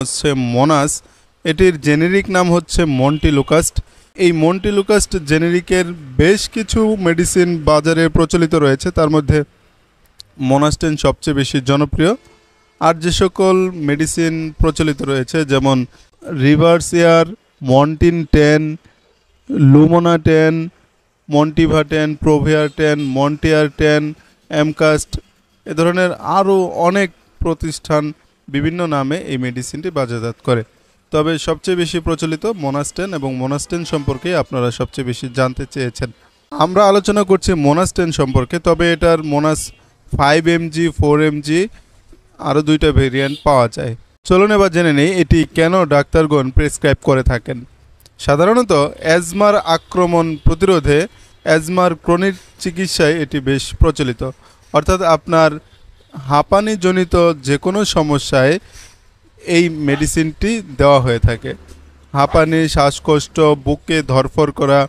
হচ্ছে মোনাস। এটির জেনেরিক নাম হচ্ছে মন্টিলুকাস্ট। এই মন্টিলুকাস্ট জেনেরিকের বেশ কিছু মেডিসিন বাজারে প্রচলিত রয়েছে, তার মধ্যে মোনাস্টেন সবচেয়ে বেশি জনপ্রিয়। আর যে সকল মেডিসিন প্রচলিত রয়েছে যেমন রিভার্সিয়ার, মন্টিন 10, লুমোনা 10, মন্টিভা 10, প্রোভিয়ার 10, মন্টিয়ার 10, এমকাস্ট, এ ধরনের আরও অনেক প্রতিষ্ঠান বিভিন্ন নামে এই মেডিসিনটি বাজারজাত করে। তবে সবচেয়ে বেশি প্রচলিত মোনাস্টেন, এবং মোনাস্টেন সম্পর্কে আপনারা সবচেয়ে বেশি জানতে চেয়েছেন। আমরা আলোচনা করছি মোনাস্টেন সম্পর্কে, তবে এটার মোনাস 5 mg, 4 mg আরও দুইটা ভেরিয়েন্ট পাওয়া যায়। চলুন এবার জেনে নেই এটি কেন ডাক্তারগণ প্রেসক্রাইব করে থাকেন। সাধারণত অ্যাজমার আক্রমণ প্রতিরোধে, অ্যাজমার ক্রনিক চিকিৎসায় এটি বেশ প্রচলিত। অর্থাৎ আপনার হাঁপানিজনিত যে কোনো সমস্যায় এই মেডিসিনটি দেওয়া হয়ে থাকে। হাঁপানি, শ্বাসকষ্ট, বুকে ধরফর করা,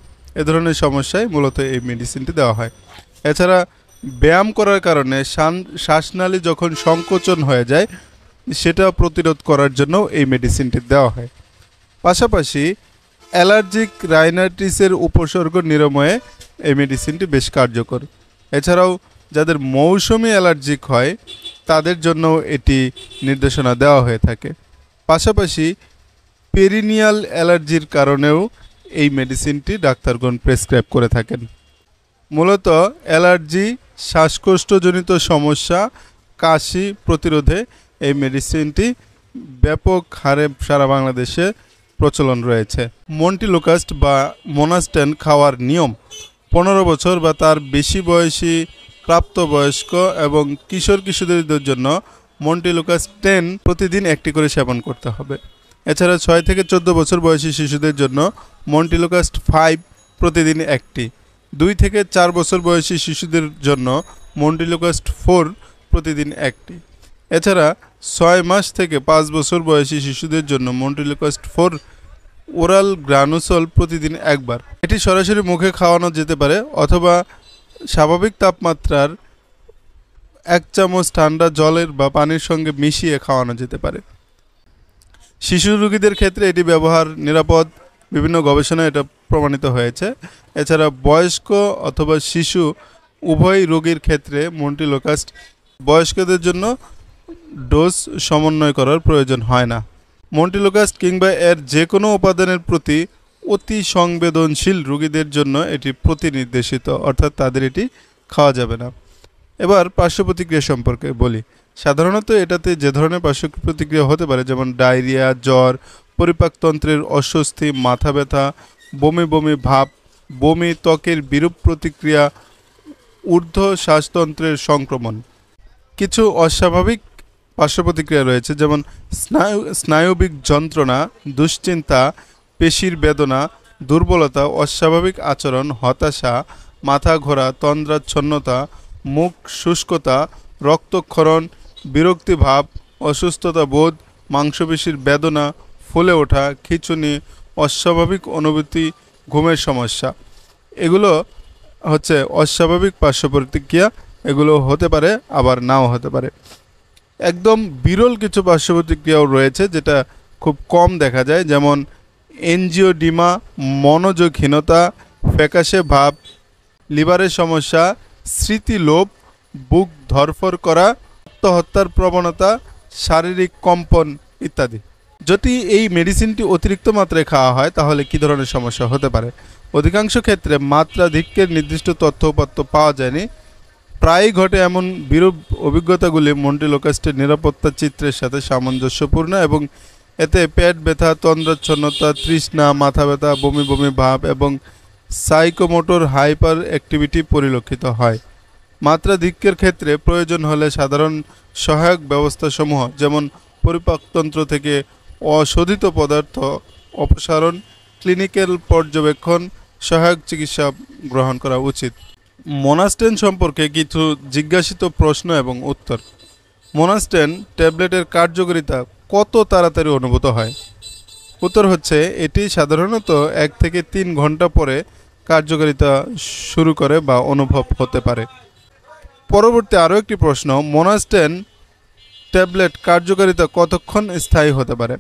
এ ধরনের সমস্যায় মূলত এই মেডিসিনটি দেওয়া হয়। এছাড়া ব্যায়াম করার কারণে শ্বাসনালী যখন সংকোচন হয়ে যায় সেটা প্রতিরোধ করার জন্য এই মেডিসিনটি দেওয়া হয়। পাশাপাশি অ্যালার্জিক রাইনাইটিসের উপসর্গ নিরাময়ে এই মেডিসিনটি বেশ কার্যকর। এছাড়াও যাদের মৌসুমি অ্যালার্জিক হয় তাদের জন্য এটি নির্দেশনা দেওয়া হয়ে থাকে। পাশাপাশি পেরিনিয়াল অ্যালার্জির কারণেও এই মেডিসিনটি ডাক্তারগণ প্রেসক্রাইব করে থাকেন। মূলত অ্যালার্জি, শ্বাসকষ্টজনিত সমস্যা, কাশি প্রতিরোধে এই মেডিসিনটি ব্যাপক হারে সারা বাংলাদেশে প্রচলন রয়েছে। মন্টিলুকাস্ট বা মোনাস্টেন খাওয়ার নিয়ম: 15 বছর বা তার বেশি বয়সী প্রাপ্তবয়স্ক এবং কিশোর কিশোরীদের জন্য মন্টিলুকাস্ট 10 প্রতিদিন একটি করে সেবন করতে হবে। এছাড়া 6 থেকে 14 বছর বয়সী শিশুদের জন্য মন্টিলুকাস্ট 5 প্রতিদিন একটি। 2 থেকে 4 বছর বয়সী শিশুদের জন্য মন্টিলুকাস্ট 4 প্রতিদিন একটি। এছাড়া 6 মাস থেকে 5 বছর বয়সী শিশুদের জন্য মন্টিলুকাস্ট 4 ওরাল গ্রানুসল প্রতিদিন একবার। এটি সরাসরি মুখে খাওয়ানো যেতে পারে অথবা স্বাভাবিক তাপমাত্রার 1 চামচ ঠান্ডা জলের বা পানির সঙ্গে মিশিয়ে খাওয়ানো যেতে পারে। শিশু রোগীদের ক্ষেত্রে এটি ব্যবহার নিরাপদ, বিভিন্ন গবেষণায় এটা প্রমাণিত হয়েছে। এছাড়া বয়স্ক অথবা শিশু উভয় রোগীর ক্ষেত্রে মন্টিলুকাস্ট বয়স্কদের জন্য ডোজ সমন্বয় করার প্রয়োজন হয় না। মন্টিলুকাস্ট কিংবা এর যে কোনো উপাদানের প্রতি অতি সংবেদনশীল রোগীদের জন্য এটি প্রতিনির্দেশিত, অর্থাৎ তাদের এটি খাওয়া যাবে না। এবার পার্শ্ব প্রতিক্রিয়া সম্পর্কে বলি। সাধারণত এটাতে যে ধরনের পার্শ্ব প্রতিক্রিয়া হতে পারে যেমন ডায়রিয়া, জ্বর, পরিপাকতন্ত্রের অস্বস্তি, মাথা ব্যথা, বমি বমি ভাব, বমি, ত্বকের বিরূপ প্রতিক্রিয়া, ঊর্ধ্ব শ্বাসতন্ত্রের সংক্রমণ। কিছু অস্বাভাবিক পার্শ্ব প্রতিক্রিয়া রয়েছে যেমন স্নায়বিক যন্ত্রণা, দুশ্চিন্তা, পেশির বেদনা, দুর্বলতা, অস্বাভাবিক আচরণ, হতাশা, মাথা ঘোরা, তন্দ্রাচ্ছন্নতা, মুখ শুষ্কতা, রক্তক্ষরণ, বিরক্তিভাব, অসুস্থতা বোধ, মাংসপেশির বেদনা, ফুলে ওঠা, খিঁচুনি, অস্বাভাবিক অনুভূতি, ঘুমের সমস্যা। এগুলো হচ্ছে অস্বাভাবিক পার্শ্ব প্রতিক্রিয়া। এগুলো হতে পারে আবার নাও হতে পারে। একদম বিরল কিছু পার্শ্ব প্রতিক্রিয়াও রয়েছে যেটা খুব কম দেখা যায়, যেমন এনজিওডিমা, মনোযোগহীনতা, ফ্যাকাশে ভাব, লিভারের সমস্যা, স্মৃতিলোপ, বুক ধরফর করা, আত্মহত্যার প্রবণতা, শারীরিক কম্পন ইত্যাদি। যদি এই মেডিসিনটি অতিরিক্ত মাত্রায় খাওয়া হয় তাহলে কী ধরনের সমস্যা হতে পারে? অধিকাংশ ক্ষেত্রে মাত্রাধিক্যের নির্দিষ্ট তথ্যপত্র পাওয়া যায়নি। প্রায়ই ঘটে এমন বিরূপ অভিজ্ঞতাগুলি মন্টিলুকাস্টের নিরাপত্তা চিত্রের সাথে সামঞ্জস্যপূর্ণ এবং এতে পেট ব্যথা, তন্দ্রাচ্ছন্নতা, তৃষ্ণা, মাথা ব্যথা, বমি বমি ভাব এবং সাইকোমোটর হাইপার অ্যাক্টিভিটি পরিলক্ষিত হয়। মাত্রাধিক্যের ক্ষেত্রে প্রয়োজন হলে সাধারণ সহায়ক ব্যবস্থাসমূহ যেমন পরিপাকতন্ত্র থেকে অশোধিত পদার্থ অপসারণ, ক্লিনিক্যাল পর্যবেক্ষণ, সহায়ক চিকিৎসা গ্রহণ করা উচিত। মোনাস্টেন সম্পর্কে কিছু জিজ্ঞাসিত প্রশ্ন এবং উত্তর। মোনাস্টেন ট্যাবলেটের কার্যকারিতা কত তাড়াতাড়ি অনুভূত হয়? উত্তর হচ্ছে এটি সাধারণত 1 থেকে 3 ঘন্টা পরে কার্যকারিতা শুরু করে বা অনুভব হতে পারে। পরবর্তী আরও একটি প্রশ্ন, মোনাস্টেন ট্যাবলেট কার্যকারিতা কতক্ষণ স্থায়ী হতে পারে?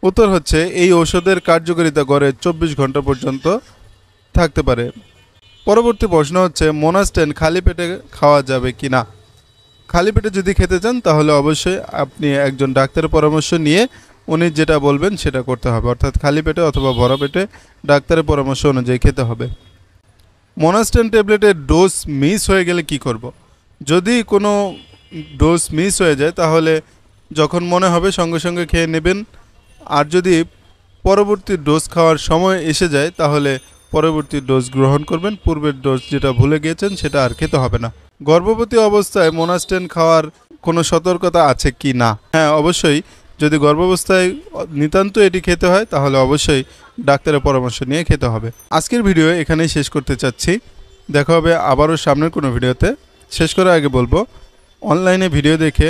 উত্তর হচ্ছে এই ঔষধের কার্যকারিতা গড়ে 24 ঘন্টা পর্যন্ত থাকতে পারে। পরবর্তী প্রশ্ন হচ্ছে মোনাস্টেন খালি পেটে খাওয়া যাবে কি না? খালি পেটে যদি খেতে চান তাহলে অবশ্যই আপনি একজন ডাক্তারের পরামর্শ নিয়ে উনি যেটা বলবেন সেটা করতে হবে, অর্থাৎ খালি পেটে অথবা ভরা পেটে ডাক্তারের পরামর্শ অনুযায়ী খেতে হবে। মোনাস্টেন ট্যাবলেটের ডোজ মিস হয়ে গেলে কি করব? যদি কোনো ডোজ মিস হয়ে যায় তাহলে যখন মনে হবে সঙ্গে সঙ্গে খেয়ে নেবেন, আর যদি পরবর্তী ডোজ খাওয়ার সময় এসে যায় তাহলে পরবর্তী ডোজ গ্রহণ করবেন। পূর্বের ডোজ যেটা ভুলে গিয়েছেন সেটা আর খেতে হবে না। গর্ভবতী অবস্থায় মোনাস্টেন খাওয়ার কোনো সতর্কতা আছে কি না? হ্যাঁ, অবশ্যই। যদি গর্ভাবস্থায় নিতান্ত এটি খেতে হয় তাহলে অবশ্যই ডাক্তারের পরামর্শ নিয়ে খেতে হবে। আজকের ভিডিও এখানেই শেষ করতে চাচ্ছি। দেখা হবে আবারও সামনের কোনো ভিডিওতে। শেষ করার আগে বলবো, অনলাইনে ভিডিও দেখে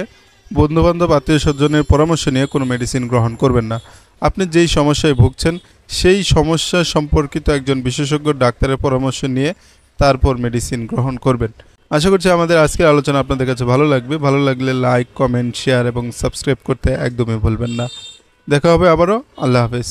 বন্ধুবান্ধব আত্মীয় স্বজনের পরামর্শ নিয়ে কোনো মেডিসিন গ্রহণ করবেন না। আপনি যেই সমস্যায় ভুগছেন সেই সমস্যা সম্পর্কিত একজন বিশেষজ্ঞ ডাক্তারের পরামর্শ নিয়ে তারপর মেডিসিন গ্রহণ করবেন। আশা করছি আমাদের আজকের আলোচনা আপনাদের কাছে ভালো লাগবে। ভালো লাগলে লাইক, কমেন্ট, শেয়ার এবং সাবস্ক্রাইব করতে একদমই ভুলবেন না। দেখা হবে আবারও। আল্লাহ হাফেজ।